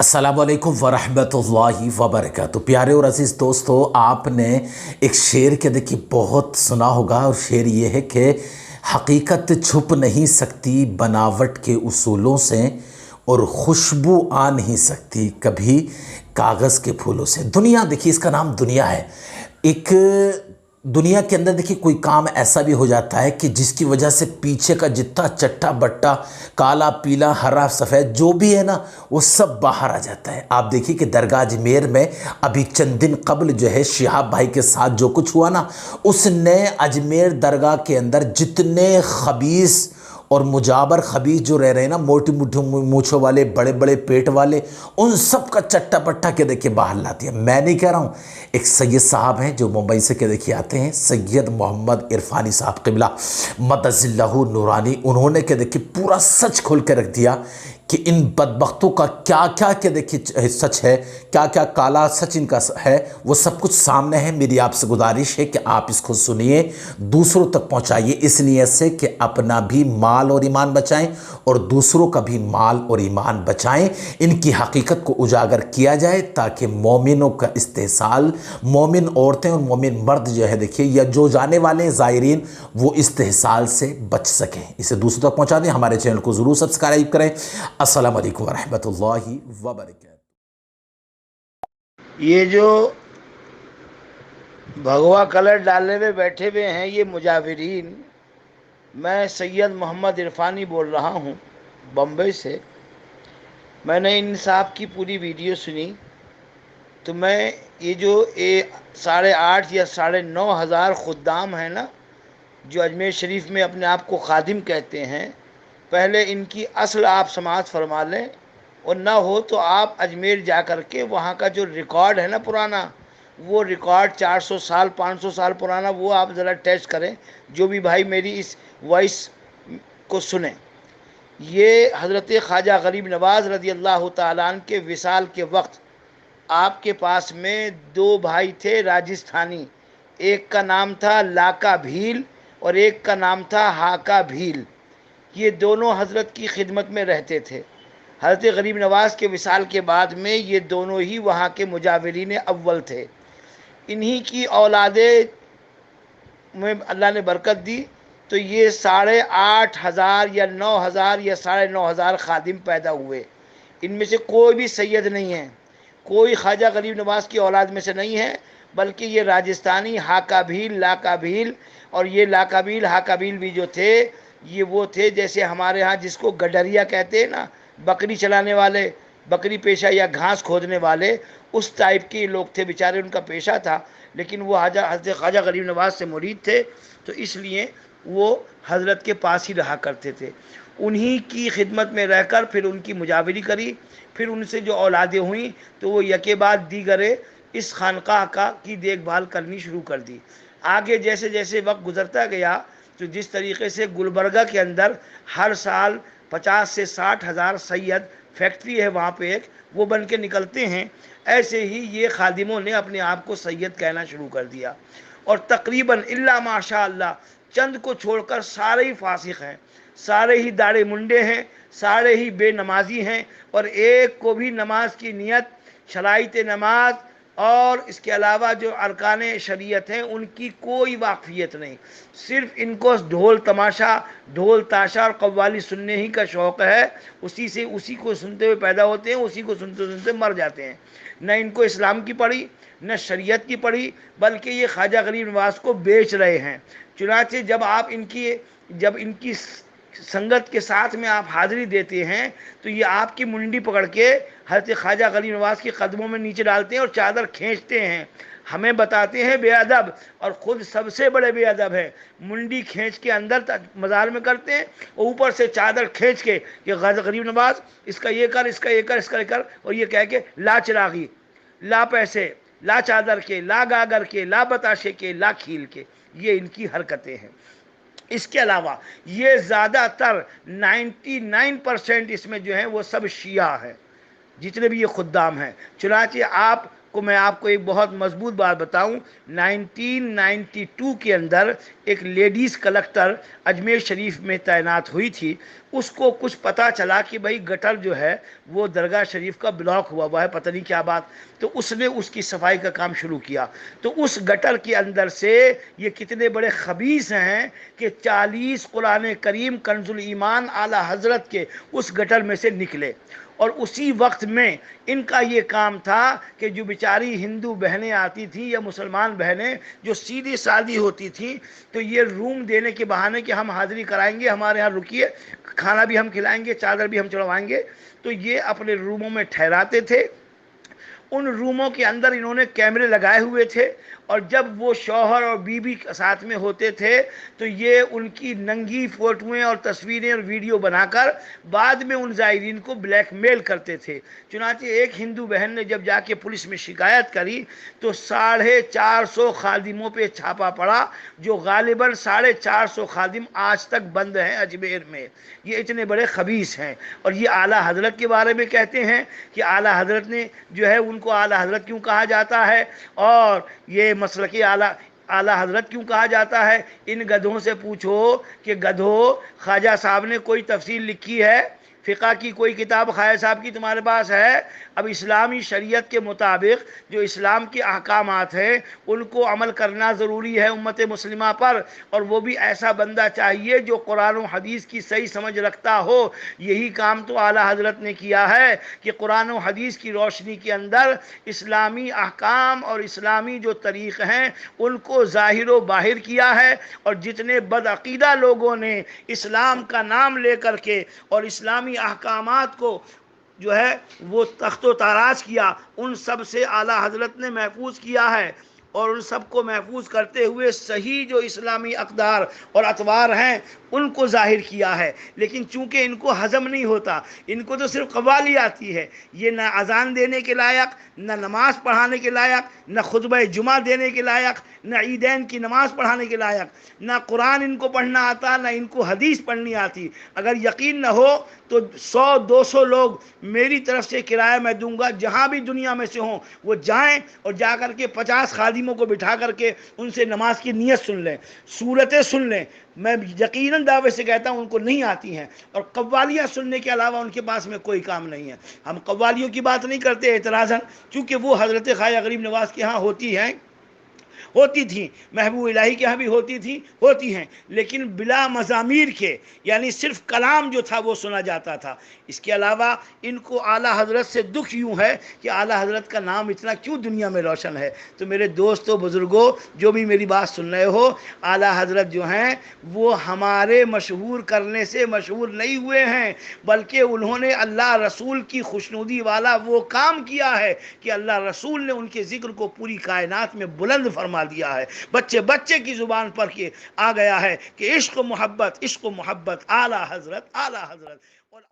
अस्सलाम वालेकुम वरहमतुल्लाहि वबरकातुहू। प्यारे और अज़ीज़ दोस्तों, आपने एक शेर के देखिए बहुत सुना होगा और शेर ये है कि हकीकत छुप नहीं सकती बनावट के उसूलों से और खुशबू आ नहीं सकती कभी कागज़ के फूलों से। दुनिया देखिए, इसका नाम दुनिया है। एक दुनिया के अंदर देखिए कोई काम ऐसा भी हो जाता है कि जिसकी वजह से पीछे का जितना चट्टा बट्टा काला पीला हरा सफ़ेद जो भी है ना, वो सब बाहर आ जाता है। आप देखिए कि दरगाह अजमेर में अभी चंद दिन कबल जो है शिहाब भाई के साथ जो कुछ हुआ ना, उसने अजमेर दरगाह के अंदर जितने खबीस और मुजाबर खबीस जो रह रहे हैं ना, मोटी मोटी मूँछों वाले, बड़े बड़े पेट वाले, उन सब का चट्टा पट्टा के देखिए बाहर ला दिया। मैं नहीं कह रहा हूँ, एक सैयद साहब हैं जो मुंबई से के देखिए आते हैं, सैयद मोहम्मद इरफानी साहब क़िबला मदज़िल्लहु नूरानी, उन्होंने के देखिए पूरा सच खोल के रख दिया कि इन बदबख्तों का क्या क्या के देखिए सच है, क्या क्या काला सच इनका है, वो सब कुछ सामने है। मेरी आपसे गुजारिश है कि आप इसको सुनिए, दूसरों तक पहुंचाइए, इसलिए से कि अपना भी माल और ईमान बचाएं और दूसरों का भी माल और ईमान बचाएं। इनकी हकीकत को उजागर किया जाए ताकि मोमिनों का इस्तेहसाल, मोमिन औरतें और मोमिन मर्द जो है देखिए, या जो जाने वाले हैं ज़ायरीन, वो इस्तेहसाल से बच सकें। इसे दूसरों तक पहुँचा दें। हमारे चैनल को ज़रूर सब्सक्राइब करें। अस्सलाम वालेकुम वरहमतुल्लाहि वबरकातुहू। ये जो भगवा कलर डालने में बैठे हुए हैं ये मुजाविरीन, मैं सैयद मोहम्मद इरफानी बोल रहा हूँ बम्बई से। मैंने इन साहब की पूरी वीडियो सुनी तो मैं ये जो 8,500 या 9,500 खुद्दाम हैं ना, जो अजमेर शरीफ में अपने आप को खादिम कहते हैं, पहले इनकी असल आप समाअत फरमा लें, और ना हो तो आप अजमेर जा कर के वहाँ का जो रिकॉर्ड है ना पुराना, वो रिकॉर्ड 400 साल 500 साल पुराना, वो आप ज़रा टेस्ट करें। जो भी भाई मेरी इस वॉइस को सुने, ये हज़रत ख्वाजा गरीब नवाज़ रज़ी अल्लाह ताला अन्हु के विसाल के वक्त आपके पास में दो भाई थे राजस्थानी, एक का नाम था लाका भील और एक का नाम था हाका भील। ये दोनों हज़रत की खिदमत में रहते थे। हज़रत गरीब नवाज़ के विसाल के बाद में ये दोनों ही वहाँ के मुजाविरीन अव्वल थे। इन्हीं की औलादे में अल्लाह ने बरकत दी, तो ये 8,500 या 9,000 या 9,500 खादिम पैदा हुए। इनमें से कोई भी सैयद नहीं है, कोई ख्वाजा गरीब नवाज़ की औलाद में से नहीं है, बल्कि ये राजस्थानी हाकाभील लाकाभील, और ये लाकाभील हाकाभील भी जो थे, ये वो थे जैसे हमारे यहाँ जिसको गडरिया कहते हैं ना, बकरी चलाने वाले, बकरी पेशा या घास खोदने वाले, उस टाइप के लोग थे। बेचारे उनका पेशा था, लेकिन वो हज़रत ख्वाजा गरीब नवाज़ से मुरीद थे, तो इसलिए वो हज़रत के पास ही रहा करते थे। उन्हीं की खिदमत में रहकर फिर उनकी मुजाविरी करी, फिर उनसे जो औलादें हुई तो वो यके बाद दीगरे इस खानकाह का की देखभाल करनी शुरू कर दी। आगे जैसे जैसे वक्त गुज़रता गया, तो जिस तरीके से गुलबर्गा के अंदर हर साल 50 से 60,000 सैयद, फैक्ट्री है वहाँ पे एक, वो बन के निकलते हैं, ऐसे ही ये खादिमों ने अपने आप को सैयद कहना शुरू कर दिया। और तकरीबन इल्ला माशा अल्लाह चंद को छोड़कर सारे ही फासिक हैं, सारे ही दाढ़े मुंडे हैं, सारे ही बेनमाजी हैं, और एक को भी नमाज की नियत, शराइत नमाज और इसके अलावा जो अरकान शरीयत हैं उनकी कोई वाकफियत नहीं। सिर्फ इनको ढोल तमाशा, ढोल ताशा और कव्वाली सुनने ही का शौक़ है। उसी को सुनते हुए पैदा होते हैं, उसी को सुनते सुनते मर जाते हैं। न इनको इस्लाम की पढ़ी, न शरीयत की पढ़ी, बल्कि ये ख्वाजा गरीब नवाज़ को बेच रहे हैं। चुनाचे जब इनकी संगत के साथ में आप हाज़िरी देते हैं, तो ये आपकी मुंडी पकड़ के हज़रत ख्वाजा गरीब नवाज़ के कदमों में नीचे डालते हैं और चादर खींचते हैं, हमें बताते हैं बेअदब, और ख़ुद सबसे बड़े बेअदब हैं। मुंडी खींच के अंदर तक मज़ार में करते हैं, और ऊपर से चादर खींच के कि ख्वाजा गरीब नवाज़ इसका ये कर, इसका ये कर, इसका ये कर, और ये कह के ला चिरागी, ला पैसे, ला चादर के, ला गागर के, ला बताशे के, ला खील के, ये इनकी हरकतें हैं। इसके अलावा ये ज़्यादातर 99% इसमें जो है वो सब शिया है, जितने भी ये खुद्दाम हैं। चुनांचे मैं आपको एक बहुत मजबूत बात बताऊं, 1992 के अंदर ایک لیڈیز کلکٹر اجمیر شریف میں تعینات ہوئی تھی، اس کو کچھ پتہ چلا کہ بھائی گٹر جو ہے وہ درگاہ شریف کا بلاک ہوا ہے، پتہ نہیں کیا بات، تو اس نے اس کی صفائی کا کام شروع کیا۔ تو اس گٹر کے اندر سے یہ کتنے بڑے خبیث ہیں کہ 40 قرآن کریم کنز الایمان اعلیٰ حضرت کے اس گٹر میں سے نکلے، اور اسی وقت میں ان کا یہ کام تھا کہ جو بیچاری ہندو بہنیں آتی تھیں یا مسلمان بہنیں جو سیدھی سادی ہوتی تھیں، تو یہ روم دینے کے بہانے کہ ہم حاضری کرائیں گے، ہمارے ہاں رکیے، کھانا بھی ہم کھلائیں گے، چادر بھی ہم چڑھوائیں گے، تو یہ اپنے روموں میں ٹھہراتے تھے۔ ان روموں کے اندر انہوں نے کیمرے لگائے ہوئے تھے، اور جب وہ شوہر اور بیوی ساتھ میں ہوتے تھے تو یہ ان کی ننگی فوٹویں اور تصویریں اور ویڈیو بنا کر بعد میں ان زائرین کو بلیک میل کرتے تھے۔ چنانچہ ایک ہندو بہن نے جب جا کے پولیس میں شکایت کری تو 450 خادموں پہ چھاپا پڑا، جو غالباً 450 خادم آج تک بند ہیں اجمیر میں۔ یہ اتنے بڑے خبیث ہیں، اور یہ اعلیٰ حضرت کے بارے میں کہتے ہیں کہ اعلیٰ حضرت نے جو ہے ان کو اعلیٰ حضرت کیوں کہا جاتا ہے، اور یہ مسلکی اعلیٰ حضرت کیوں کہا جاتا ہے۔ ان گدھوں سے پوچھو کہ گدھو، خواجہ صاحب نے کوئی تفسیر لکھی ہے، فقہ کی کوئی کتاب خواجہ صاحب کی تمہارے پاس ہے؟ اب اسلامی شریعت کے مطابق جو اسلام کے احکامات ہیں ان کو عمل کرنا ضروری ہے امت مسلمہ پر، اور وہ بھی ایسا بندہ چاہیے جو قرآن و حدیث کی صحیح سمجھ رکھتا ہو۔ یہی کام تو اعلیٰ حضرت نے کیا ہے کہ قرآن و حدیث کی روشنی کے اندر اسلامی احکام اور اسلامی جو طریق ہیں ان کو ظاہر و باہر کیا ہے، اور جتنے بدعقیدہ لوگوں نے اسلام کا نام لے کر کے اور اسلامی احکامات کو جو ہے وہ تخت و تاراج کیا، ان سب سے اعلیٰ حضرت نے محفوظ کیا ہے، اور ان سب کو محفوظ کرتے ہوئے صحیح جو اسلامی اقدار اور اطوار ہیں ان کو ظاہر کیا ہے۔ لیکن چونکہ ان کو ہضم نہیں ہوتا، ان کو تو صرف قوالی آتی ہے، یہ نہ اذان دینے کے لائق، نہ نماز پڑھانے کے لائق، نہ خطبہ جمعہ دینے کے لائق، نہ عیدین کی نماز پڑھانے کے لائق، نہ قرآن ان کو پڑھنا آتا، نہ ان کو حدیث پڑھنی آتی۔ اگر یقین نہ ہو تو 100-200 لوگ میری طرف سے کرایہ میں دوں گا، جہاں بھی دنیا میں سے ہوں وہ جائیں اور جا کر کے 50 خادموں کو بٹھا کر کے ان سے نماز کی نیت سن لیں، صورتیں سن لیں۔ میں یقیناً دعوے سے کہتا ہوں ان کو نہیں آتی ہیں، اور قوالیاں سننے کے علاوہ ان کے پاس میں کوئی کام نہیں ہے۔ ہم قوالیوں کی بات نہیں کرتے اعتراضاً، چونکہ وہ حضرت خواجہ غریب نواز کے ہاں ہوتی تھیں، محبوب الہی کے ہاں بھی ہوتی ہیں، لیکن بلا مضامیر کے، یعنی صرف کلام جو تھا وہ سنا جاتا تھا۔ اس کے علاوہ ان کو اعلیٰ حضرت سے دکھ یوں ہے کہ اعلیٰ حضرت کا نام اتنا کیوں دنیا میں روشن ہے۔ تو میرے دوستو، بزرگوں، جو بھی میری بات سن رہے ہو، اعلیٰ حضرت جو ہیں وہ ہمارے مشہور کرنے سے مشہور نہیں ہوئے ہیں، بلکہ انہوں نے اللہ رسول کی خوشنودی والا وہ کام کیا ہے کہ اللہ رسول نے ان کے ذکر کو پوری کائنات میں بلند فرما دیا ہے۔ بچے کی زبان پر کے آ گیا ہے کہ عشق و محبت اعلیٰ حضرت۔